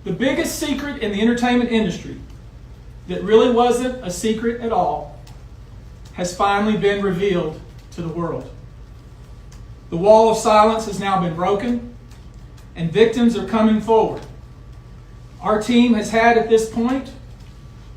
The biggest secret in the entertainment industry that really wasn't a secret at all has finally been revealed to the world. The wall of silence has now been broken, and victims are coming forward. Our team has had at this point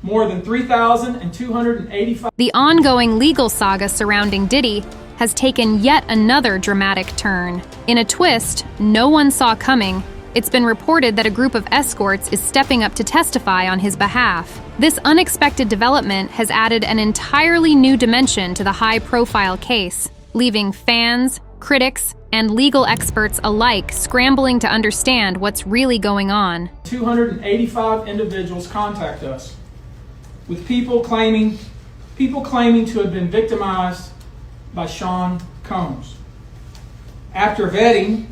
more than 3,285. The ongoing legal saga surrounding Diddy has taken yet another dramatic turn. In a twist no one saw coming, it's been reported that a group of escorts is stepping up to testify on his behalf. This unexpected development has added an entirely new dimension to the high-profile case, leaving fans, critics, and legal experts alike scrambling to understand what's really going on. 285 individuals contact us with people claiming to have been victimized by Sean Combs. After vetting,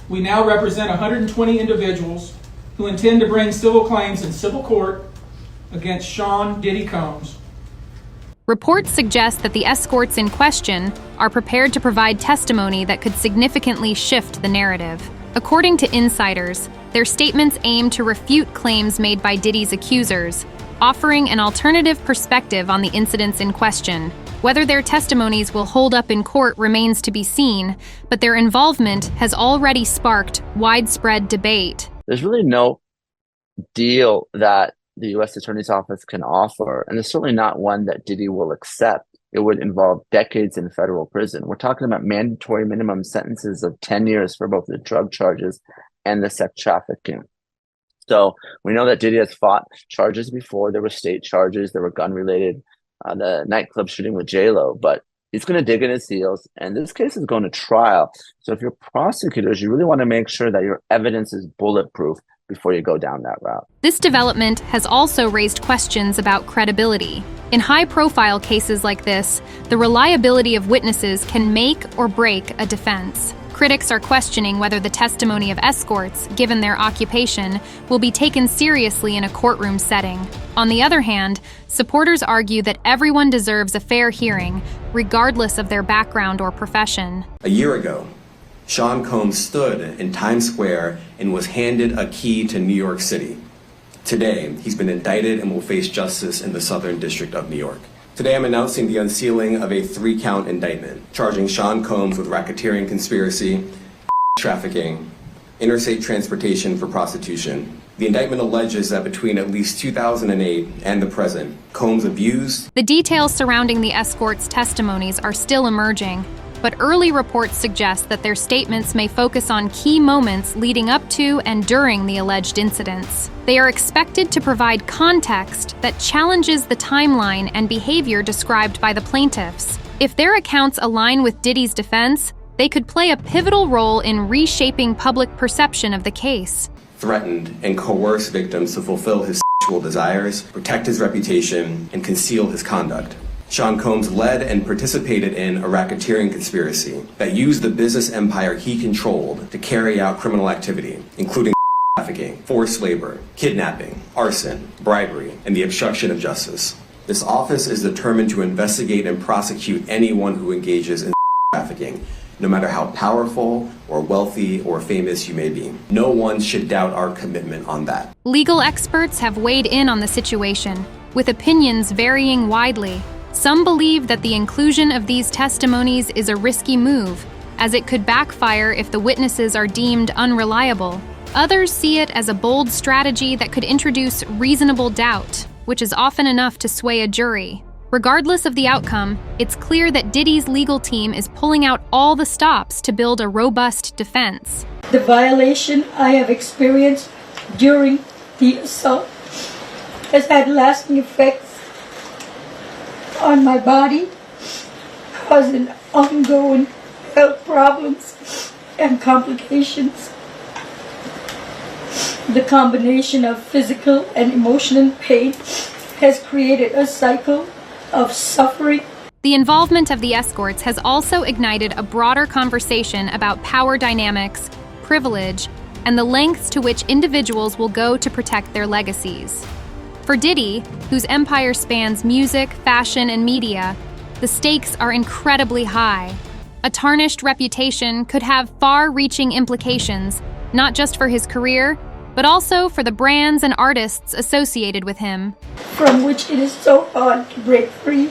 we now represent 120 individuals who intend to bring civil claims in civil court against Sean Diddy Combs. Reports suggest that the escorts in question are prepared to provide testimony that could significantly shift the narrative. According to insiders, their statements aim to refute claims made by Diddy's accusers, offering an alternative perspective on the incidents in question. Whether their testimonies will hold up in court remains to be seen, but their involvement has already sparked widespread debate. There's really no deal that the U.S. Attorney's Office can offer, and it's certainly not one that Diddy will accept. It would involve decades in federal prison. We're talking about mandatory minimum sentences of 10 years for both the drug charges and the sex trafficking. So we know that Diddy has fought charges before. There were state charges, there were gun-related, the nightclub shooting with J-Lo, but he's going to dig in his heels, and this case is going to trial. So if you're prosecutors, you really want to make sure that your evidence is bulletproof before you go down that route. This development has also raised questions about credibility. In high-profile cases like this, the reliability of witnesses can make or break a defense. Critics are questioning whether the testimony of escorts, given their occupation, will be taken seriously in a courtroom setting. On the other hand, supporters argue that everyone deserves a fair hearing, regardless of their background or profession. A year ago, Sean Combs stood in Times Square and was handed a key to New York City. Today, he's been indicted and will face justice in the Southern District of New York. Today, I'm announcing the unsealing of a 3-count indictment, charging Sean Combs with racketeering conspiracy, trafficking, interstate transportation for prostitution. The indictment alleges that between at least 2008 and the present, Combs abused. The details surrounding the escorts' testimonies are still emerging, but early reports suggest that their statements may focus on key moments leading up to and during the alleged incidents. They are expected to provide context that challenges the timeline and behavior described by the plaintiffs. If their accounts align with Diddy's defense, they could play a pivotal role in reshaping public perception of the case. Threatened and coerced victims to fulfill his sexual desires, protect his reputation, and conceal his conduct. Sean Combs led and participated in a racketeering conspiracy that used the business empire he controlled to carry out criminal activity, including trafficking, forced labor, kidnapping, arson, bribery, and the obstruction of justice. This office is determined to investigate and prosecute anyone who engages in trafficking, no matter how powerful or wealthy or famous you may be. No one should doubt our commitment on that. Legal experts have weighed in on the situation, with opinions varying widely. Some believe that the inclusion of these testimonies is a risky move, as it could backfire if the witnesses are deemed unreliable. Others see it as a bold strategy that could introduce reasonable doubt, which is often enough to sway a jury. Regardless of the outcome, it's clear that Diddy's legal team is pulling out all the stops to build a robust defense. The violation I have experienced during the assault has had lasting effects on my body, causing ongoing health problems and complications. The combination of physical and emotional pain has created a cycle of suffering. The involvement of the escorts has also ignited a broader conversation about power dynamics, privilege, and the lengths to which individuals will go to protect their legacies. For Diddy, whose empire spans music, fashion, and media, the stakes are incredibly high. A tarnished reputation could have far-reaching implications, not just for his career, but also for the brands and artists associated with him, from which it is so hard to break free.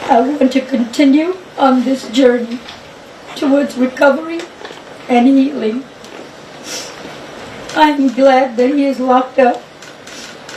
I want to continue on this journey towards recovery and healing. I'm glad that he is locked up,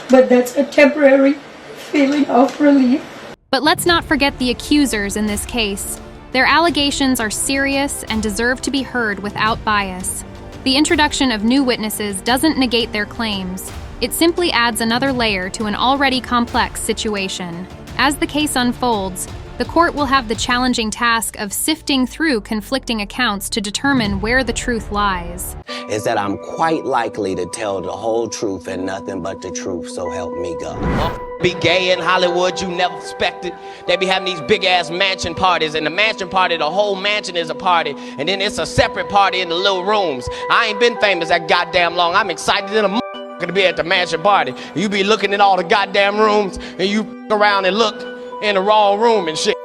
but that's a temporary feeling of relief. But let's not forget the accusers in this case. Their allegations are serious and deserve to be heard without bias. The introduction of new witnesses doesn't negate their claims. It simply adds another layer to an already complex situation. As the case unfolds, the court will have the challenging task of sifting through conflicting accounts to determine where the truth lies. Is that I'm quite likely to tell the whole truth and nothing but the truth, so help me God. Be gay in Hollywood, you never expected. They be having these big ass mansion parties, and the mansion party, the whole mansion is a party, and then it's a separate party in the little rooms. I ain't been famous that goddamn long. I'm excited in a to be at the mansion party. You be looking in all the goddamn rooms, and you around and look in the wrong room and shit.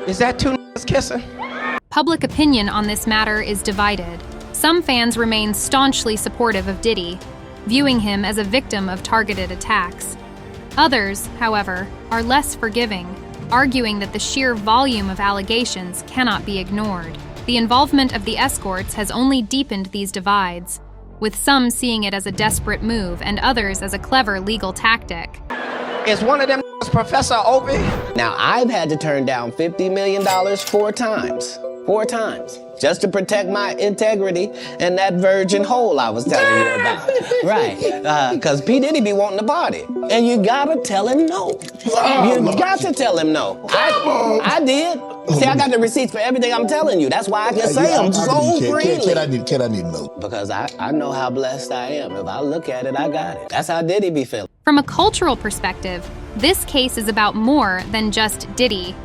Is that two niggas kissing? Public opinion on this matter is divided. Some fans remain staunchly supportive of Diddy, viewing him as a victim of targeted attacks. Others, however, are less forgiving, arguing that the sheer volume of allegations cannot be ignored. The involvement of the Escorts has only deepened these divides, with some seeing it as a desperate move and others as a clever legal tactic. Is one of them Professor Obi? Now, I've had to turn down $50 million 4 times. 4 times. Just to protect my integrity and that virgin hole I was telling you about. Right. Because P. Diddy be wanting to party. And you gotta tell him no. You got to tell him no. I did. See, I got the receipts for everything I'm telling you. That's why I can say them so freely. Can I need to know? Because I know how blessed I am. If I look at it, I got it. That's how Diddy be feeling. From a cultural perspective, this case is about more than just Diddy.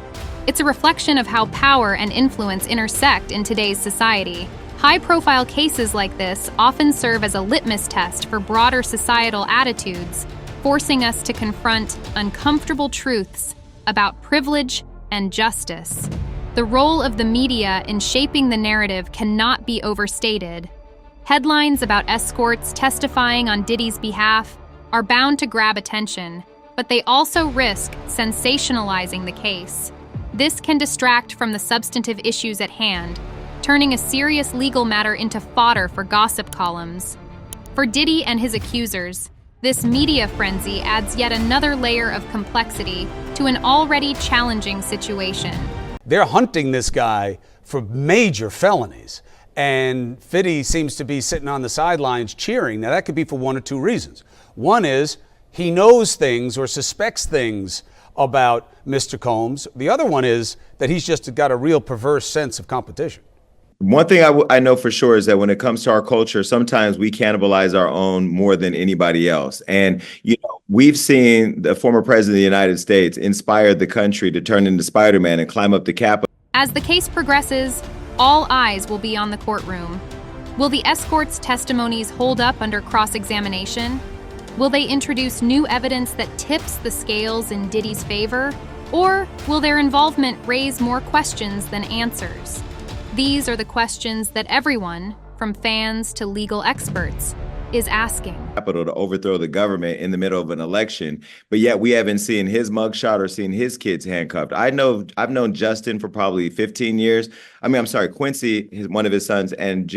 It's a reflection of how power and influence intersect in today's society. High-profile cases like this often serve as a litmus test for broader societal attitudes, forcing us to confront uncomfortable truths about privilege and justice. The role of the media in shaping the narrative cannot be overstated. Headlines about Escorts testifying on Diddy's behalf are bound to grab attention, but they also risk sensationalizing the case. This can distract from the substantive issues at hand, turning a serious legal matter into fodder for gossip columns. For Diddy and his accusers, this media frenzy adds yet another layer of complexity to an already challenging situation. They're hunting this guy for major felonies, and Fiddy seems to be sitting on the sidelines cheering. Now, that could be for one or two reasons. One is he knows things or suspects things about Mr. Combs. The other one is that he's just got a real perverse sense of competition. One thing I know for sure is that when it comes to our culture, sometimes we cannibalize our own more than anybody else. And, you know, we've seen the former president of the United States inspire the country to turn into Spider-Man and climb up the Capitol. As the case progresses, all eyes will be on the courtroom. Will the Escorts' testimonies hold up under cross-examination? Will they introduce new evidence that tips the scales in Diddy's favor? Or will their involvement raise more questions than answers? These are the questions that everyone, from fans to legal experts, is asking. To overthrow the government in the middle of an election, but yet we haven't seen his mugshot or seen his kids handcuffed. I've known Justin for probably 15 years. Quincy, one of his sons, and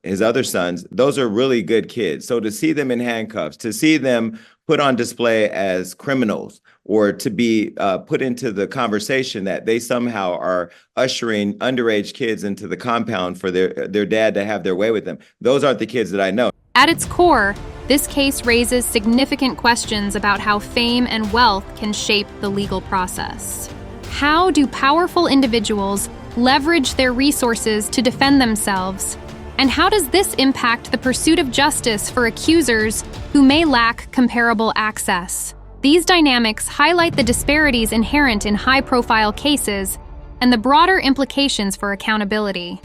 his other sons. Those are really good kids. So to see them in handcuffs, to see them put on display as criminals, or to be put into the conversation that they somehow are ushering underage kids into the compound for their dad to have their way with them. Those aren't the kids that I know. At its core, this case raises significant questions about how fame and wealth can shape the legal process. How do powerful individuals leverage their resources to defend themselves? And how does this impact the pursuit of justice for accusers who may lack comparable access? These dynamics highlight the disparities inherent in high-profile cases and the broader implications for accountability.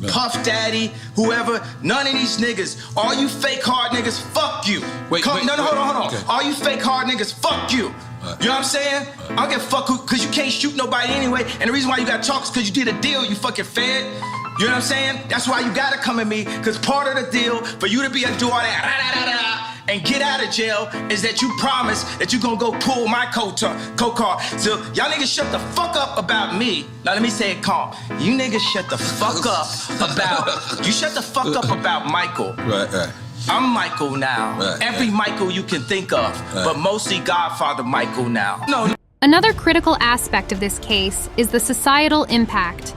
Puff Daddy, whoever, none of these niggas, all you fake hard niggas, fuck you. Hold on. Okay. All you fake hard niggas, fuck you. You know what I'm saying? I don't give a fuck because you can't shoot nobody anyway. And the reason why you got to talk is because you did a deal, you fucking fed. You know what I'm saying? That's why you got to come at me, because part of the deal for you to be able to do all that and get out of jail is that you promise that you gonna go pull my coat car. So y'all niggas shut the fuck up about me. Now let me say it calm. You niggas shut the fuck up about Michael. Right. I'm Michael now. Right, Every Michael you can think of, but mostly Godfather Michael now. No. Another critical aspect of this case is the societal impact.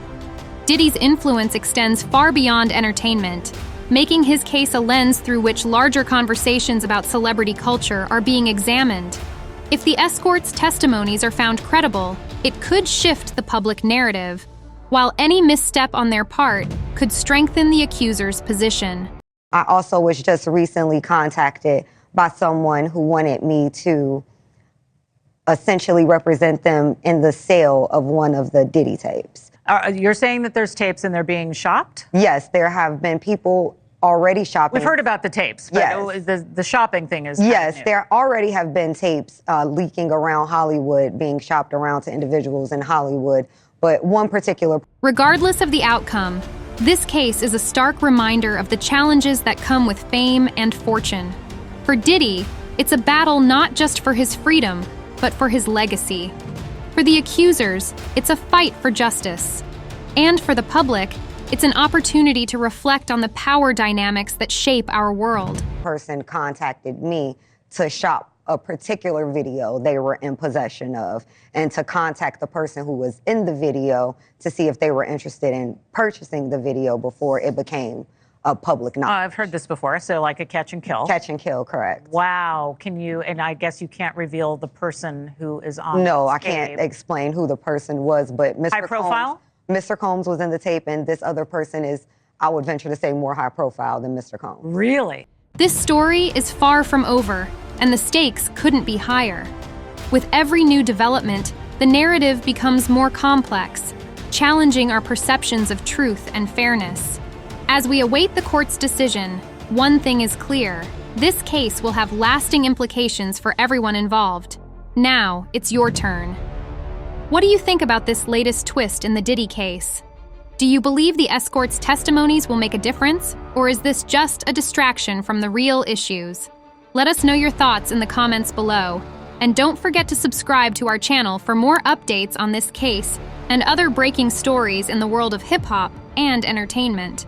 Diddy's influence extends far beyond entertainment, making his case a lens through which larger conversations about celebrity culture are being examined. If the Escorts' testimonies are found credible, it could shift the public narrative, while any misstep on their part could strengthen the accuser's position. I also was just recently contacted by someone who wanted me to essentially represent them in the sale of one of the Diddy tapes. You're saying that there's tapes and they're being shopped? Yes, there have been people already shopping. We've heard about the tapes, but yes. The shopping thing is yes, there already have been tapes leaking around Hollywood, being shopped around to individuals in Hollywood, but one particular... Regardless of the outcome, this case is a stark reminder of the challenges that come with fame and fortune. For Diddy, it's a battle not just for his freedom, but for his legacy. For the accusers, it's a fight for justice. And for the public, it's an opportunity to reflect on the power dynamics that shape our world. Person contacted me to shop a particular video they were in possession of, and to contact the person who was in the video to see if they were interested in purchasing the video before it became a public knowledge. I've heard this before, so like a catch and kill. Catch and kill, correct. Wow. Can you, and I guess you can't reveal the person who is on No, this I can't tape. explain who the person was, but Mr. High profile? Mr. Combs was in the tape, and this other person is, I would venture to say, more high profile than Mr. Combs. Really? This story is far from over, and the stakes couldn't be higher. With every new development, the narrative becomes more complex, challenging our perceptions of truth and fairness. As we await the court's decision, one thing is clear: this case will have lasting implications for everyone involved. Now, it's your turn. What do you think about this latest twist in the Diddy case? Do you believe the Escorts' testimonies will make a difference, or is this just a distraction from the real issues? Let us know your thoughts in the comments below, and don't forget to subscribe to our channel for more updates on this case and other breaking stories in the world of hip-hop and entertainment.